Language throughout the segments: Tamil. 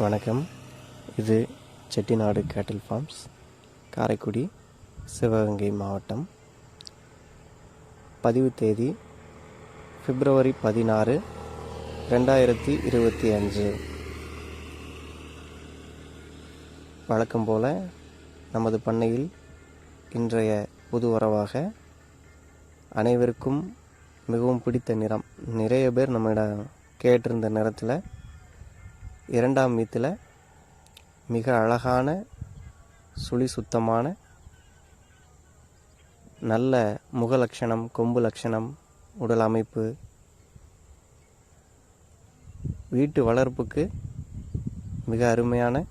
வணக்கம். இது செட்டிநாடு கேட்டில் ஃபார்ம்ஸ், காரைக்குடி, சிவகங்கை மாவட்டம். பதிவு தேதி February 16, 2025. வழக்கம் போல நமது பண்ணையில் இன்றைய புது வரவாக அனைவருக்கும் மிகவும் பிடித்த நிறம், நிறைய பேர் நம்மிடம் கேட்டிருந்த நிறத்தில் இரண்டாம் மீத்தில் மிக அழகான சுழி சுத்தமான நல்ல முக லட்சணம், கொம்பு லட்சணம், உடல் அமைப்பு, வீட்டு வளர்ப்புக்கு மிக அருமையான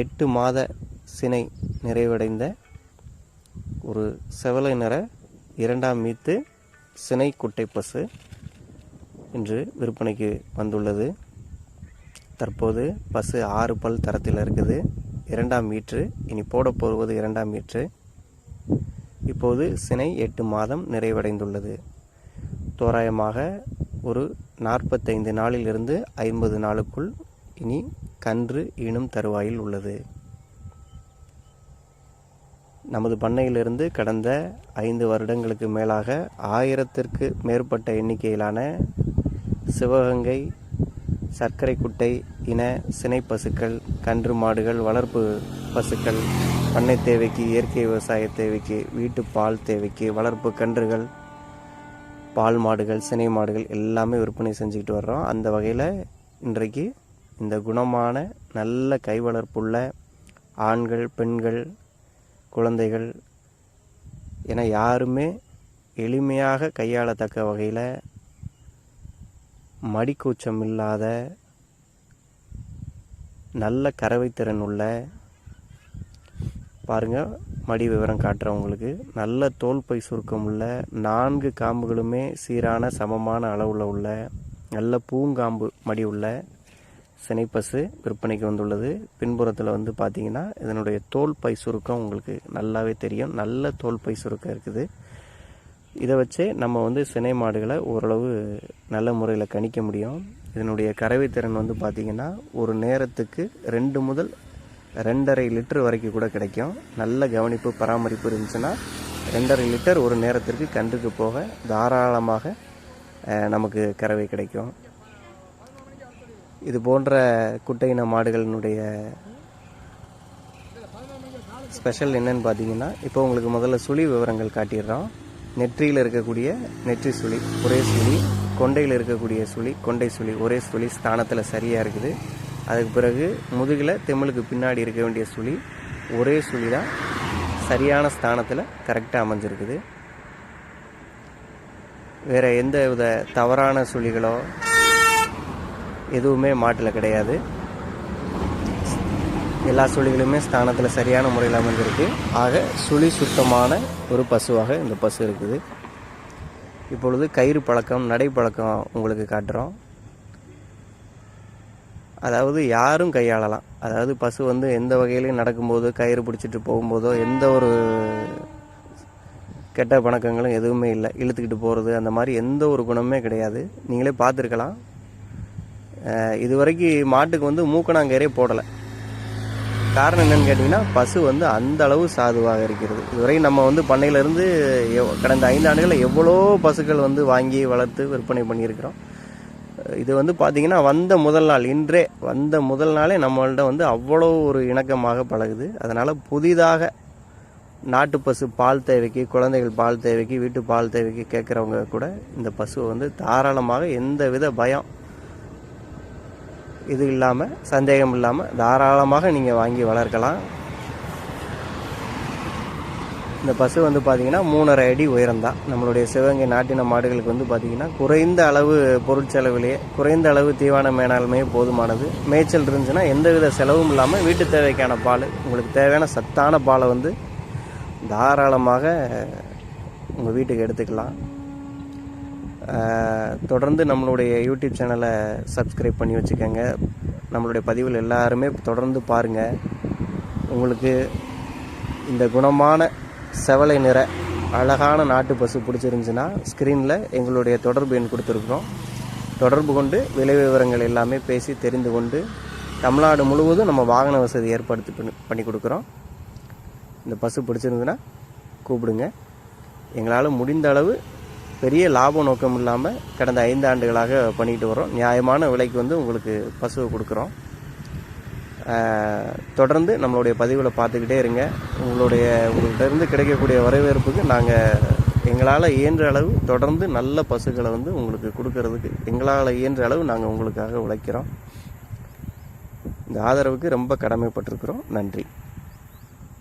8 மாத சினை நிறைவடைந்த ஒரு செவலை நிற இரண்டாம் மீத்து சினை குட்டை பசு இன்று விற்பனைக்கு வந்துள்ளது. தற்போது பசு 6 பல் தரத்தில் இருக்குது. 2ஆம் மீட்ரு, இனி போட போவது 2ஆம் மீட்ரு. இப்போது சினை 8 மாதம் நிறைவடைந்துள்ளது. தோராயமாக ஒரு 45 நாளிலிருந்து 50 நாளுக்குள் இனி கன்று ஈனும் தருவாயில் உள்ளது. நமது பண்ணையிலிருந்து கடந்த 5 வருடங்களுக்கு மேலாக 1000த்திற்கு மேற்பட்ட எண்ணிக்கையிலான சிவகங்கை சர்க்கரை குட்டை இன சினை பசுக்கள், கன்று மாடுகள், வளர்ப்பு பசுக்கள், பண்ணை தேவைக்கு, இயற்கை விவசாய தேவைக்கு, வீட்டு பால் தேவைக்கு, வளர்ப்பு கன்றுகள், பால் மாடுகள், சினை மாடுகள் எல்லாமே விற்பனை செஞ்சுக்கிட்டு வர்றோம். அந்த வகையில் இன்றைக்கு இந்த குணமான நல்ல கை வளர்ப்புள்ள ஆண்கள், பெண்கள், குழந்தைகள் என யாருமே எளிமையாக கையாளத்தக்க வகையில் மடிக்கூச்சம் இல்லாத நல்ல கறவைத்திறன் உள்ள, பாருங்கள் மடி விவரம் காட்டுறவங்களுக்கு, நல்ல தோல்பை சுருக்கம் உள்ள 4 காம்புகளுமே சீரான சமமான அளவில் உள்ள நல்ல பூங்காம்பு மடி உள்ள சினைப்பசு விற்பனைக்கு வந்துள்ளது. பின்புறத்தில் பார்த்தீங்கன்னா இதனுடைய தோல்பை சுருக்கம் உங்களுக்கு நல்லாவே தெரியும். நல்ல தோல்பை சுருக்கம் இருக்குது. இதை வச்சே நம்ம சினை மாடுகளை ஓரளவு நல்ல முறையில் கணிக்க முடியும். இதனுடைய கறவைத்திறன் பார்த்தீங்கன்னா ஒரு நேரத்துக்கு 2 முதல் 2.5 லிட்டர் வரைக்கும் கூட கிடைக்கும். நல்ல கவனிப்பு, பராமரிப்பு இருந்துச்சுன்னா 2.5 லிட்டர் ஒரு நேரத்திற்கு கன்றுக்கு போக தாராளமாக நமக்கு கறவை கிடைக்கும். இது போன்ற குட்டையின மாடுகளினுடைய ஸ்பெஷல் என்னன்னு பார்த்தீங்கன்னா, இப்போ உங்களுக்கு முதல்ல சுழி விவரங்கள் காட்டிடுறோம். நெற்றியில் இருக்கக்கூடிய நெற்றி சுழி ஒரே சுழி, கொண்டையில் இருக்கக்கூடிய சுழி கொண்டை சுழி ஒரே சுழி ஸ்தானத்தில் சரியாக இருக்குது. அதுக்கு பிறகு முதுகில் தெம்மலுக்கு பின்னாடி இருக்க வேண்டிய சுழி ஒரே சுழி தான் சரியான ஸ்தானத்தில் கரெக்டாக அமைஞ்சிருக்குது. வேறு எந்த வித தவறான சுழிகளோ எதுவுமே மாட்டில் கிடையாது. எல்லா சுழிகளுமே ஸ்தானத்தில் சரியான முறையில் அமைஞ்சிருக்கு. ஆக சுழி சுத்தமான ஒரு பசுவாக இந்த பசு இருக்குது. இப்பொழுது கயிறு பழக்கம், நடை பழக்கம் உங்களுக்கு காட்டுறோம். அதாவது யாரும் கையாளலாம். அதாவது பசு எந்த வகையிலையும் நடக்கும்போது, கயிறு பிடிச்சிட்டு போகும்போதோ எந்த ஒரு கெட்ட பழக்கங்களும் எதுவுமே இல்லை. இழுத்துக்கிட்டு போகிறது அந்த மாதிரி எந்த ஒரு குணமே கிடையாது. நீங்களே பார்த்துருக்கலாம். இதுவரைக்கும் மாட்டுக்கு மூக்கணாங்கயிறே போடலை. காரணம் என்னன்னு கேட்டிங்கன்னா, பசு அந்த அளவு சாதுவாக இருக்கிறது. இதுவரை நம்ம பண்ணையிலேருந்து கடந்த 5 ஆண்டுகளில் எவ்வளோ பசுக்கள் வாங்கி வளர்த்து விற்பனை பண்ணியிருக்கிறோம். இது பார்த்திங்கன்னா இன்றே வந்த முதல் நாளே நம்மள்ட்ட அவ்வளோ ஒரு இணக்கமாக பழகுது. அதனால் புதிதாக நாட்டு பசு பால் தேவைக்கு, குழந்தைகள் பால் தேவைக்கு, வீட்டு பால் தேவைக்கு கேட்குறவங்க கூட இந்த பசுவை தாராளமாக எந்த வித பயம் இது இல்லாமல், சந்தேகம் இல்லாமல் தாராளமாக நீங்கள் வாங்கி வளர்க்கலாம். இந்த பசு பார்த்திங்கன்னா 3.5 அடி உயரம்தான். நம்மளுடைய சிவகங்கை நாட்டின மாடுகளுக்கு பார்த்திங்கன்னா குறைந்த அளவு பொருட்செலவிலேயே, குறைந்த அளவு தீவன மேலாண்மையே போதுமானது. மேய்ச்சல் இருந்துச்சுன்னா எந்தவித செலவும் இல்லாமல் வீட்டு தேவைக்கான பால், உங்களுக்கு தேவையான சத்தான பாலை தாராளமாக உங்கள் வீட்டுக்கு எடுத்துக்கலாம். தொடர்ந்து நம்மளுடைய யூடியூப் சேனலை சப்ஸ்கிரைப் பண்ணி வச்சுக்கோங்க. நம்மளுடைய பதிவில் எல்லாருமே தொடர்ந்து பாருங்கள். உங்களுக்கு இந்த குணமான செவலை நிற அழகான நாட்டு பசு பிடிச்சிருந்துச்சுன்னா ஸ்க்ரீனில் எங்களுடைய தொடர்பு எண் கொடுத்துருக்குறோம். தொடர்பு கொண்டு விலை விவரங்கள் எல்லாமே பேசி தெரிந்து கொண்டு தமிழ்நாடு முழுவதும் நம்ம வாகன வசதி ஏற்படுத்தி பண்ணி கொடுக்குறோம். இந்த பசு பிடிச்சிருந்ததுன்னா கூப்பிடுங்க. எங்களால் முடிந்த அளவு பெரிய லாப நோக்கம் இல்லாமல் கடந்த 5 ஆண்டுகளாக பண்ணிட்டு வரோம். நியாயமான விலைக்கு உங்களுக்கு பசுவை கொடுக்குறோம். தொடர்ந்து நம்மளுடைய பதிவில் பார்த்துக்கிட்டே இருங்க. உங்கள்கிட்ட இருந்து கிடைக்கக்கூடிய வரவேற்புக்கு நாங்கள் எங்களால் இயன்ற அளவு தொடர்ந்து நல்ல பசுக்களை உங்களுக்கு கொடுக்கறதுக்கு எங்களால் இயன்ற அளவு நாங்கள் உங்களுக்காக உழைக்கிறோம். இந்த ஆதரவுக்கு ரொம்ப கடமைப்பட்டிருக்கிறோம். நன்றி.